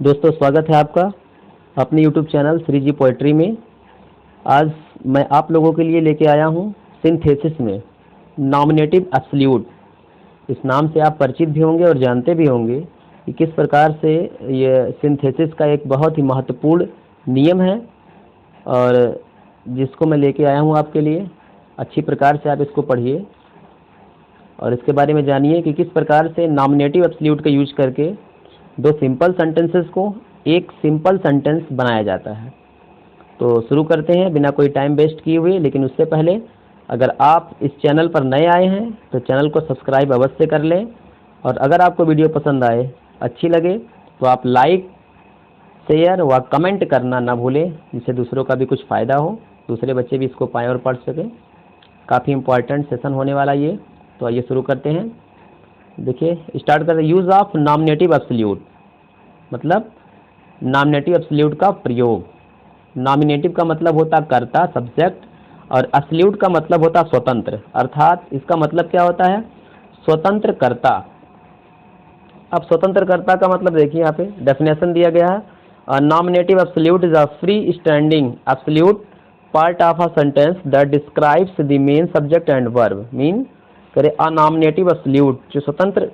दोस्तों, स्वागत है आपका अपने यूट्यूब चैनल श्री जी पोएट्री में। आज मैं आप लोगों के लिए लेके आया हूँ सिंथेसिस में नॉमिनेटिव एब्सोल्यूट। इस नाम से आप परिचित भी होंगे और जानते भी होंगे कि किस प्रकार से ये सिंथेसिस का एक बहुत ही महत्वपूर्ण नियम है और जिसको मैं लेके आया हूँ आपके लिए। अच्छी प्रकार से आप इसको पढ़िए और इसके बारे में जानिए कि किस प्रकार से नॉमिनेटिव एब्सोल्यूट का यूज करके दो सिंपल सेंटेंसेस को एक सिंपल सेंटेंस बनाया जाता है। तो शुरू करते हैं बिना कोई टाइम वेस्ट किए हुए। लेकिन उससे पहले अगर आप इस चैनल पर नए आए हैं तो चैनल को सब्सक्राइब अवश्य कर लें और अगर आपको वीडियो पसंद आए, अच्छी लगे तो आप लाइक, शेयर व कमेंट करना ना भूलें, जिससे दूसरों का भी कुछ फ़ायदा हो, दूसरे बच्चे भी इसको पाएँ और पढ़ सकें। काफ़ी इम्पोर्टेंट सेशन होने वाला ये। तो आइए शुरू करते हैं। देखिए, स्टार्ट करते हैं। यूज़ ऑफ नॉमिनेटिव एब्सोल्यूट, मतलब नॉमिनेटिव एब्सोल्यूट का प्रयोग। नॉमिनेटिव का मतलब होता कर्ता, सब्जेक्ट, और एब्सोल्यूट का मतलब होता स्वतंत्र। अर्थात इसका मतलब क्या होता है? स्वतंत्र कर्ता। अब स्वतंत्र कर्ता का मतलब देखिए, यहाँ पे डेफिनेशन दिया गया है। Nominative absolute is a free standing absolute part of a sentence that describes the main subject and verb. Mean करे अ नॉमिनेटिव एब्सोल्यूट जो स्वतंत्र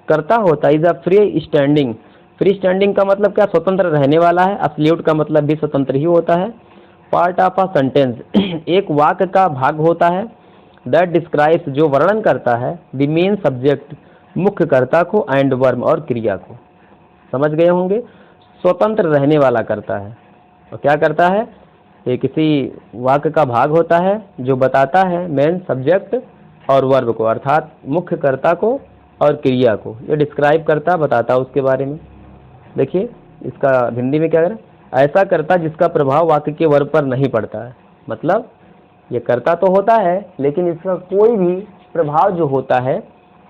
कर्ता होता है is a free standing. Free standing का मतलब क्या? स्वतंत्र रहने वाला है। एब्सोल्यूट का मतलब भी स्वतंत्र ही होता है। पार्ट ऑफ अ सेंटेंस एक वाक्य का भाग होता है। दैट डिस्क्राइब्स जो वर्णन करता है द मेन सब्जेक्ट मुख्य कर्ता को, एंड वर्ब और क्रिया को। समझ गए होंगे? स्वतंत्र रहने वाला करता है। और क्या करता है? ये किसी वाक्य का भाग होता है जो बताता है मेन सब्जेक्ट और वर्ब को, अर्थात मुख्य कर्ता को और क्रिया को। ये डिस्क्राइब करता, बताता उसके बारे में। देखिए इसका हिंदी में क्या करें? ऐसा कर्ता जिसका प्रभाव वाक्य के वर्ब पर नहीं पड़ता है। मतलब ये कर्ता तो होता है लेकिन इसका कोई भी प्रभाव जो होता है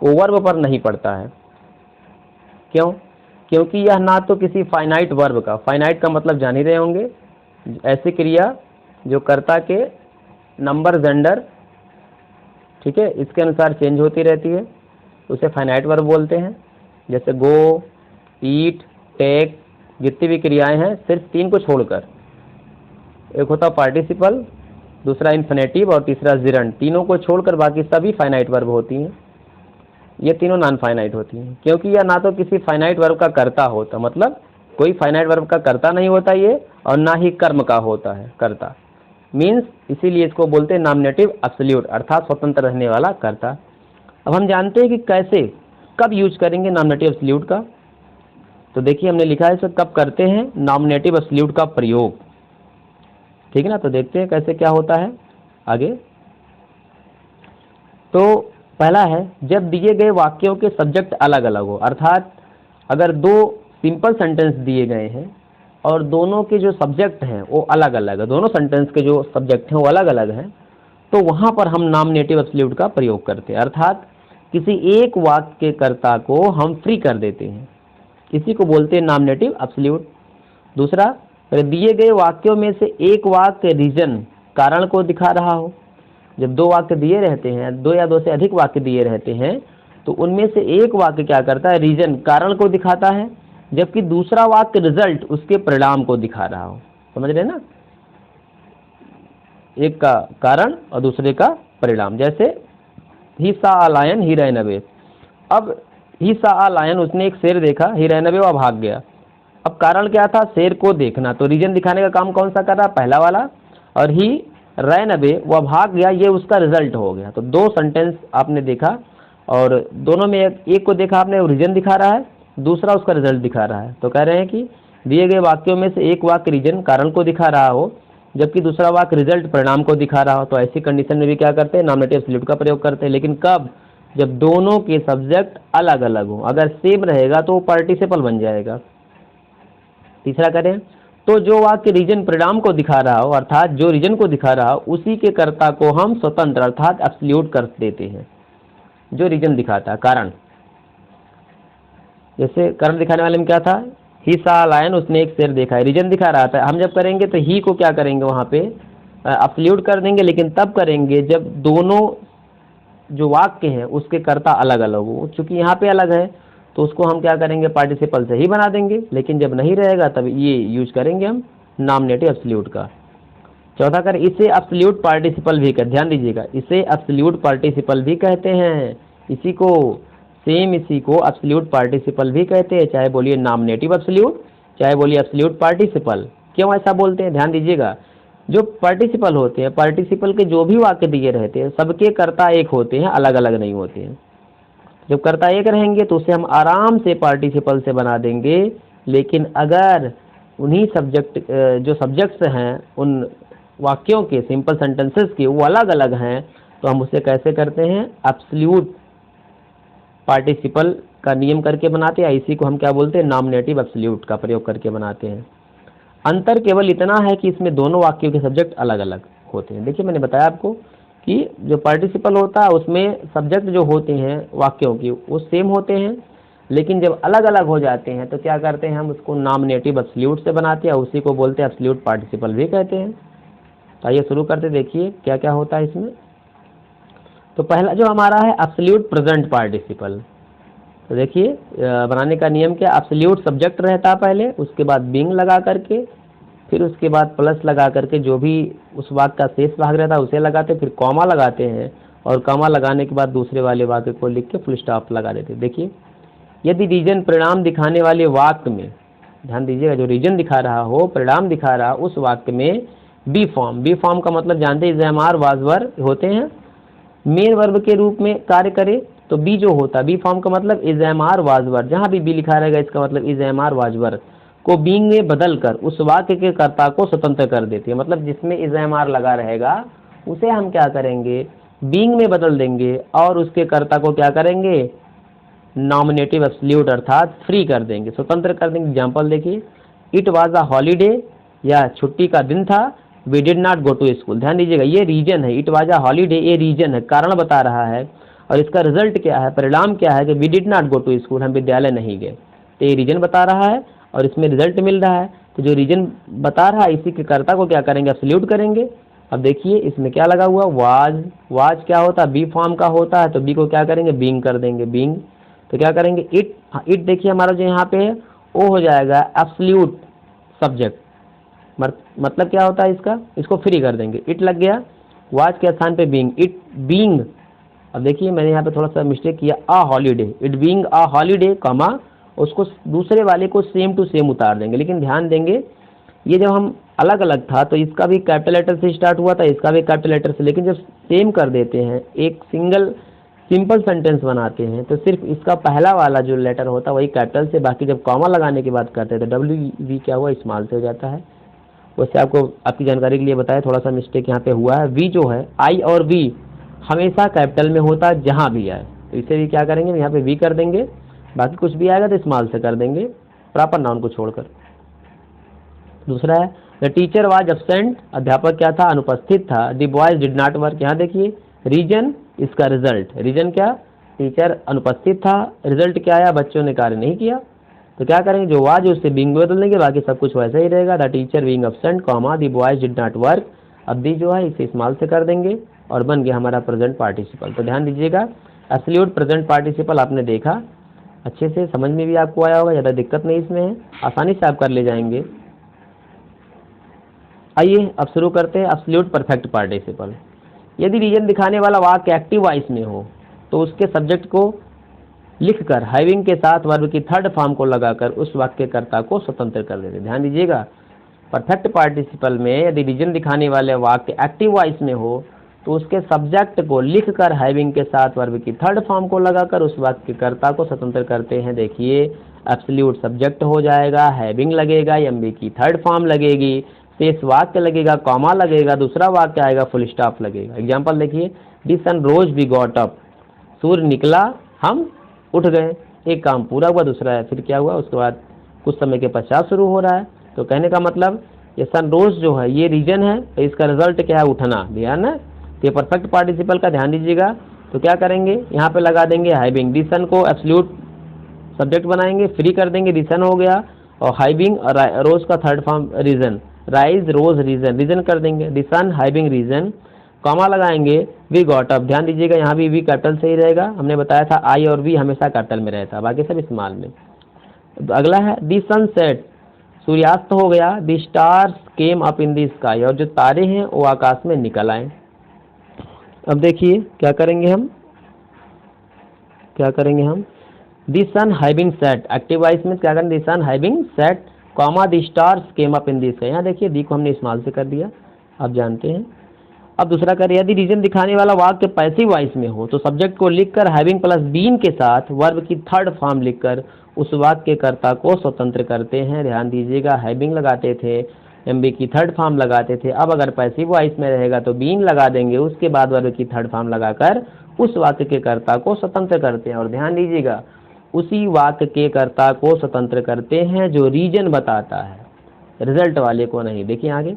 वो वर्ब पर नहीं पड़ता है। क्यों? क्योंकि यह ना तो किसी फाइनाइट वर्ब का, फाइनाइट का मतलब जान ही रहे होंगे, ऐसी क्रिया जो कर्ता के नंबर, जेंडर, ठीक है, इसके अनुसार चेंज होती रहती है, उसे फाइनाइट वर्ब बोलते हैं। जैसे गो, ईट, टेक, जितनी भी क्रियाएं हैं सिर्फ तीन को छोड़कर, एक होता पार्टिसिपल, दूसरा इन्फिनेटिव और तीसरा जिरंड, तीनों को छोड़कर बाकी सभी फाइनाइट वर्ब होती हैं। ये तीनों नॉन फाइनाइट होती हैं क्योंकि यह ना तो किसी फाइनाइट वर्ब का कर्ता होता, मतलब कोई फाइनाइट वर्ब का कर्ता नहीं होता ये, और ना ही कर्म का होता है कर्ता। मीन्स इसीलिए इसको बोलते हैं नॉमिनेटिव एब्सोल्यूट, अर्थात स्वतंत्र रहने वाला कर्ता। अब हम जानते हैं कि कैसे, कब यूज करेंगे नॉमिनेटिव एब्सोल्यूट का। तो देखिए हमने लिखा है इसे कब करते हैं नॉमिनेटिव एब्सोल्यूट का प्रयोग। ठीक है ना? तो देखते हैं कैसे क्या होता है आगे। तो पहला है जब दिए गए वाक्यों के सब्जेक्ट अलग अलग हो, अर्थात अगर दो सिंपल सेंटेंस दिए गए हैं और दोनों के जो सब्जेक्ट हैं वो अलग अलग है, दोनों सेंटेंस के जो सब्जेक्ट हैं वो अलग अलग हैं, तो वहाँ पर हम नॉमिनेटिव एब्सोल्यूट का प्रयोग करते हैं। अर्थात किसी एक वाक्य के कर्ता को हम फ्री कर देते हैं, इसी को बोलते हैं नॉमिनेटिव एब्सोल्यूट। दूसरा, दिए गए वाक्यों में से एक वाक्य रीजन, कारण को दिखा रहा हो। जब दो वाक्य दिए रहते हैं, दो या दो से अधिक वाक्य दिए रहते हैं, तो उनमें से एक वाक्य क्या करता है? रीजन, कारण को दिखाता है, जबकि दूसरा वाक्य रिजल्ट, उसके परिणाम को दिखा रहा हो। समझ रहे ना? एक का कारण और दूसरे का परिणाम। जैसे ही सा a lion he ran away. अब ही सा अ लायन, उसने एक शेर देखा, ही रैन अवे, वह भाग गया। अब कारण क्या था? शेर को देखना। तो रीजन दिखाने का काम कौन सा कर रहा? पहला वाला। और ही रैन अवे, वह भाग गया, ये उसका रिजल्ट हो गया। तो दो सेंटेंस आपने देखा और दोनों में एक को देखा आपने, रीजन दिखा रहा है, दूसरा उसका रिजल्ट दिखा रहा है। तो कह रहे हैं कि दिए गए वाक्यों में से एक वाक्य रीजन, कारण को दिखा रहा हो, जबकि दूसरा वाक्य रिजल्ट, परिणाम को दिखा रहा हो, तो ऐसी कंडीशन में भी क्या करते हैं? नॉमिनेटिव एब्सोल्यूट का प्रयोग करते हैं। लेकिन कब? जब दोनों के सब्जेक्ट अलग अलग हो। अगर सेम रहेगा तो वो पार्टिसिपल बन जाएगा। तीसरा करें तो जो वाक्य रीजन, परिणाम को दिखा रहा हो, अर्थात जो रीजन को दिखा रहा हो, उसी के कर्ता को हम स्वतंत्र अर्थात एब्सोल्यूट कर देते हैं। जो रीजन दिखाता है, कारण, जैसे कारण दिखाने वाले में क्या था? ही सा लायन, उसने एक शेर देखा है, रीजन दिखा रहा था। हम जब करेंगे तो ही को क्या करेंगे? वहाँ पे एब्सोल्यूट कर देंगे, लेकिन तब करेंगे जब दोनों जो वाक्य हैं उसके कर्ता अलग अलग हो। चूंकि यहाँ पे अलग है तो उसको हम क्या करेंगे, पार्टिसिपल से ही बना देंगे। लेकिन जब नहीं रहेगा तब ये यूज करेंगे हम नॉमिनेटिव एब्सोल्यूट का। चौथा कर, इसे एब्सोल्यूट पार्टिसिपल भी कहते, ध्यान दीजिएगा, इसे एब्सोल्यूट पार्टिसिपल भी कहते हैं। इसी को एब्सोल्यूट पार्टिसिपल भी कहते हैं, चाहे बोलिए नॉमिनेटिव एब्सोल्यूट, चाहे बोलिए एब्सोल्यूट पार्टिसिपल। क्यों ऐसा बोलते हैं, ध्यान दीजिएगा। जो पार्टिसिपल होते हैं, पार्टिसिपल के जो भी वाक्य दिए रहते हैं, सबके कर्ता एक होते हैं, अलग अलग नहीं होते हैं। जब कर्ता एक रहेंगे तो उसे हम आराम से पार्टिसिपल से बना देंगे। लेकिन अगर उन्हीं जो सब्जेक्ट्स हैं उन वाक्यों के, सिंपल सेंटेंसेस के, वो अलग अलग हैं, तो हम उसे कैसे करते हैं, एब्सोल्यूट पार्टिसिपल का नियम करके बनाते हैं। इसी को हम क्या बोलते हैं, नॉमिनेटिव एब्सोल्यूट का प्रयोग करके बनाते हैं। अंतर केवल इतना है कि इसमें दोनों वाक्यों के सब्जेक्ट अलग अलग होते हैं। देखिए मैंने बताया आपको कि जो पार्टिसिपल होता है उसमें सब्जेक्ट जो होते हैं वाक्यों की वो सेम होते हैं, लेकिन जब अलग अलग हो जाते हैं तो क्या करते हैं, हम उसको नॉमिनेटिव एब्सोल्यूट से बनाते हैं। उसी को बोलते हैं एब्सोल्यूट पार्टिसिपल भी कहते हैं। तो आइए शुरू करते, देखिए क्या क्या होता है इसमें। तो पहला जो हमारा है एब्सोल्यूट प्रेजेंट पार्टिसिपल। तो देखिए बनाने का नियम क्या, एब्सोल्यूट सब्जेक्ट रहता है पहले, उसके बाद बीइंग लगा करके, फिर उसके बाद प्लस लगा करके जो भी उस वाक्य का शेष भाग रहता है उसे लगाते, फिर कॉमा लगाते हैं, और कॉमा लगाने के बाद दूसरे वाले वाक्य को लिख के फुल स्टॉप लगा देते हैं। देखिए यदि रीजन परिणाम दिखाने वाले वाक्य में, ध्यान दीजिएगा, जो रीजन दिखा रहा हो, परिणाम दिखा रहा, उस वाक्य में बी फॉर्म का मतलब जानते हैं, इज़ वाज वर होते हैं, मेन वर्ब के रूप में कार्य करे, तो बी जो होता है, बी फॉर्म का मतलब is am are was were, जहाँ भी बी लिखा रहेगा इसका मतलब is am are was were को बीइंग में बदल कर उस वाक्य के कर्ता को स्वतंत्र कर देती है। मतलब जिसमें इज एम आर लगा रहेगा उसे हम क्या करेंगे, बीइंग में बदल देंगे, और उसके कर्ता को क्या करेंगे, नॉमिनेटिव एब्सोल्यूट अर्थात फ्री कर देंगे, स्वतंत्र कर देंगे। एग्जाम्पल देखिए, इट वाज अ हॉलीडे, या छुट्टी का दिन था, we did not go to school. ध्यान दीजिएगा ये रीजन है, इट वाज अ हॉलीडे ये रीजन है, कारण बता रहा है, और इसका रिजल्ट क्या है, परिणाम क्या है कि we did not go to school, हम विद्यालय नहीं गए। तो ये रीजन बता रहा है और इसमें रिजल्ट मिल रहा है। तो जो रीजन बता रहा है इसी के कर्ता को क्या करेंगे, एब्सोल्यूट करेंगे। अब देखिए इसमें क्या लगा हुआ, वाज क्या होता है, बी फॉर्म का होता है, तो बी को क्या करेंगे, बीइंग कर देंगे, बीइंग। तो क्या करेंगे, इट देखिए हमारा जो यहाँ पे है वो हो जाएगा एब्सोल्यूट सब्जेक्ट, मतलब क्या होता है इसका, इसको फ्री कर देंगे, इट लग गया, वाज के स्थान पे बीइंग, इट बीइंग। अब देखिए मैंने यहाँ पे थोड़ा सा मिस्टेक किया, a holiday, it being a holiday comma, उसको दूसरे वाले को सेम टू सेम उतार देंगे। लेकिन ध्यान देंगे ये जब हम अलग अलग था तो इसका भी कैपिटल लेटर से स्टार्ट हुआ था, इसका भी कैपिटल लेटर से, लेकिन जब सेम कर देते हैं, एक सिंपल सेंटेंस बनाते हैं, तो सिर्फ इसका पहला वाला जो लेटर होता है वही कैपिटल से, बाकी जब कॉमा लगाने की बात करते हैं तो डब्ल्यू वी क्या हुआ, स्मॉल से हो जाता है। वैसे आपको आपकी जानकारी के लिए बताया, थोड़ा सा मिस्टेक यहाँ पे हुआ है। वी जो है, आई और वी हमेशा कैपिटल में होता है जहाँ भी आए, तो इसे भी क्या करेंगे, यहाँ पे वी कर देंगे, बाकी कुछ भी आएगा तो स्मॉल से कर देंगे, प्रॉपर नाउन को छोड़कर। दूसरा है द टीचर वाज एब्सेंट, अध्यापक क्या था, अनुपस्थित था। The boys did not work, यहाँ देखिए रीजन, इसका रिजल्ट, रीजन क्या, टीचर अनुपस्थित था, रिजल्ट क्या आया, बच्चों ने कार्य नहीं किया। तो क्या करेंगे, जो वाज उससे बीइंग बदल देंगे, बाकी सब कुछ वैसा ही रहेगा। The teacher being absent comma the boys did not work, अब दी जो है इसे स्मॉल से कर देंगे और बन गया हमारा प्रेजेंट पार्टिसिपल। तो ध्यान दीजिएगा एब्सोल्यूट प्रेजेंट पार्टिसिपल आपने देखा, अच्छे से समझ में भी आपको आया होगा, ज़्यादा दिक्कत नहीं इसमें है, आसानी से आप कर ले जाएंगे। आइए अब शुरू करते हैं एब्सोल्यूट परफेक्ट पार्टिसिपल। यदि रीजन दिखाने वाला वाक्य एक्टिव वॉइस में हो तो उसके सब्जेक्ट को लिखकर हैविंग के साथ वर्ब की थर्ड फॉर्म को लगाकर उस वाक्य कर्ता को स्वतंत्र कर देते। ध्यान दीजिएगा परफेक्ट पार्टिसिपल में यदि रीजन दिखाने वाले वाक्य एक्टिव वॉइस में हो तो उसके सब्जेक्ट को लिखकर हैविंग के साथ वर्ब की थर्ड फॉर्म को लगाकर उस वाक्य कर्ता को स्वतंत्र करते हैं। देखिए एब्सोल्यूट सब्जेक्ट हो जाएगा, हैविंग लगेगा, एमबी की थर्ड फॉर्म लगेगी, शेष वाक्य लगेगा, कॉमा लगेगा, दूसरा वाक्य आएगा, फुल स्टॉप लगेगा। एग्जाम्पल देखिए, दी सन रोज वी गॉट अप, सूर्य निकला हम उठ गए, एक काम पूरा हुआ, दूसरा है फिर क्या हुआ, उसके बाद कुछ समय के पश्चात शुरू हो रहा है। तो कहने का मतलब ये सन रोज जो है ये रीजन है, तो इसका रिजल्ट क्या है, उठना, ध्यान है। तो ये परफेक्ट पार्टिसिपल का ध्यान दीजिएगा। तो क्या करेंगे, यहाँ पे लगा देंगे हैविंग, दी सन को एब्सोल्यूट सब्जेक्ट बनाएंगे, फ्री कर देंगे, दी सन हो गया, और हैविंग रोज का थर्ड फॉर्म रीजन, राइज रोज रीजन, रीजन कर देंगे, दी सन हैविंग रीजन कॉमा लगाएंगे वी गॉट अप। ध्यान दीजिएगा यहाँ भी वी कैपिटल से ही रहेगा, हमने बताया था आई और वी हमेशा कैपिटल में रहता है, बाकी सब स्मॉल में। तो अगला है दी सनसेट, सूर्यास्त हो गया, दी stars came up in the sky, और जो तारे हैं वो आकाश में निकल आए। अब देखिए क्या करेंगे हम, the sun having set, active voice में क्या करें, the sun having set comma the stars came up in the sky. यहाँ देखिए दी को हमने स्मॉल से कर दिया, आप जानते हैं। अब दूसरा करें, यदि रीजन दिखाने वाला वाक्य पैसिव वॉइस में हो तो सब्जेक्ट को लिखकर हैविंग प्लस बीन के साथ वर्ब की थर्ड फॉर्म लिखकर उस वाक्य के कर्ता को स्वतंत्र करते हैं। ध्यान दीजिएगा हैविंग लगाते थे, एमबी की थर्ड फॉर्म लगाते थे, अब अगर पैसिव वॉइस में रहेगा तो बीन लगा देंगे, उसके बाद वर्ब की थर्ड फॉर्म लगाकर उस वाक्य के कर्ता को स्वतंत्र करते हैं। और ध्यान दीजिएगा उसी वाक्य के कर्ता को स्वतंत्र करते हैं जो रीजन बताता है, रिजल्ट वाले को नहीं। देखिए आगे,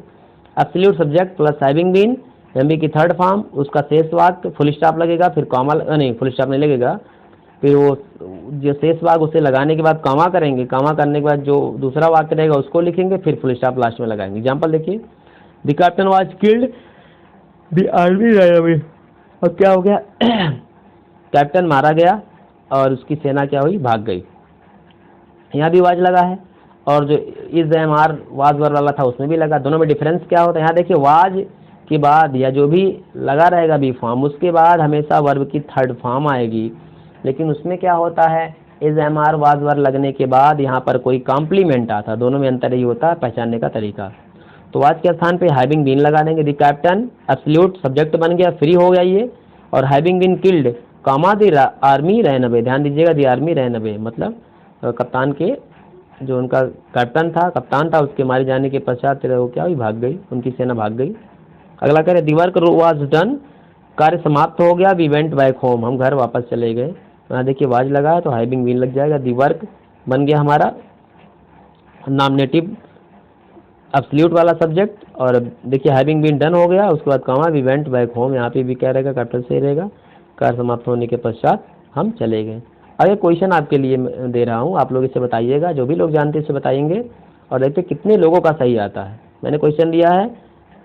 absolute subject plus having been, एमबी की थर्ड फॉर्म, उसका शेष वाक्य फुल स्टॉप लगेगा, फिर कॉमा नहीं फुल स्टॉप नहीं लगेगा, फिर वो जो शेष वाक्य उसे लगाने के बाद कॉमा करेंगे, कॉमा करने के बाद जो दूसरा वाक्य रहेगा उसको लिखेंगे, फिर फुल स्टॉप लास्ट में लगाएंगे। एग्जाम्पल देखिए, the captain was killed the army run away, और क्या हो गया कैप्टन मारा गया और उसकी सेना क्या हुई, भाग गई। यहाँ भी वाज लगा है, और जो is am are was verb वाला था उसमें भी लगा। दोनों में डिफरेंस क्या होता है, यहाँ देखिए वाज के बाद या जो भी लगा रहेगा बी फॉर्म, उसके बाद हमेशा वर्ब की थर्ड फॉर्म आएगी, लेकिन उसमें क्या होता है is am are was verb लगने के बाद यहाँ पर कोई कॉम्प्लीमेंट आता है। दोनों में अंतर ही होता है पहचानने का तरीका। तो वाज के स्थान पे हैविंग बीन लगा देंगे, द कैप्टन एब्सोल्यूट सब्जेक्ट बन गया, फ्री हो गया ये, और having been killed comma the army ran away. ध्यान दीजिएगा द आर्मी रैन अवे मतलब कप्तान के जो उनका कप्तान था उसके मारे जाने के पश्चात वो क्या हुई, भाग गई, उनकी सेना भाग गई। अगला करें, दी वर्क वाज डन, कार्य समाप्त हो गया, वी वेंट बैक होम, हम घर वापस चले गए। यहाँ देखिए वाज लगा है तो हैविंग बीन लग जाएगा, दी वर्क बन गया हमारा नॉमिनेटिव एब्सोल्यूट वाला सब्जेक्ट, और देखिए हैविंग बीन डन हो गया, उसके बाद comma we went back home, यहाँ पे भी क्या रहेगा, कैपिटल से रहेगा, कार्य समाप्त होने के पश्चात हम चले गए। आगे क्वेश्चन आपके लिए दे रहा हूँ, आप लोग इसे बताइएगा, जो भी लोग जानते हैं इसे बताएंगे, और देखते कितने लोगों का सही आता है। मैंने क्वेश्चन दिया है,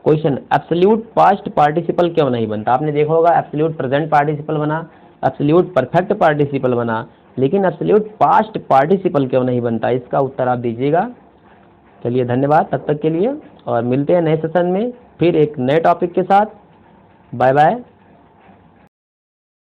क्वेश्चन एब्सोल्यूट पास्ट पार्टिसिपल क्यों नहीं बनता। आपने देखा होगा एब्सोल्यूट प्रेजेंट पार्टिसिपल बना, एब्सोल्यूट परफेक्ट पार्टिसिपल बना, लेकिन एब्सोल्यूट पास्ट पार्टिसिपल क्यों नहीं बनता, इसका उत्तर आप दीजिएगा। चलिए धन्यवाद तब तक के लिए, और मिलते हैं नए सेशन में फिर एक नए टॉपिक के साथ। Bye bye.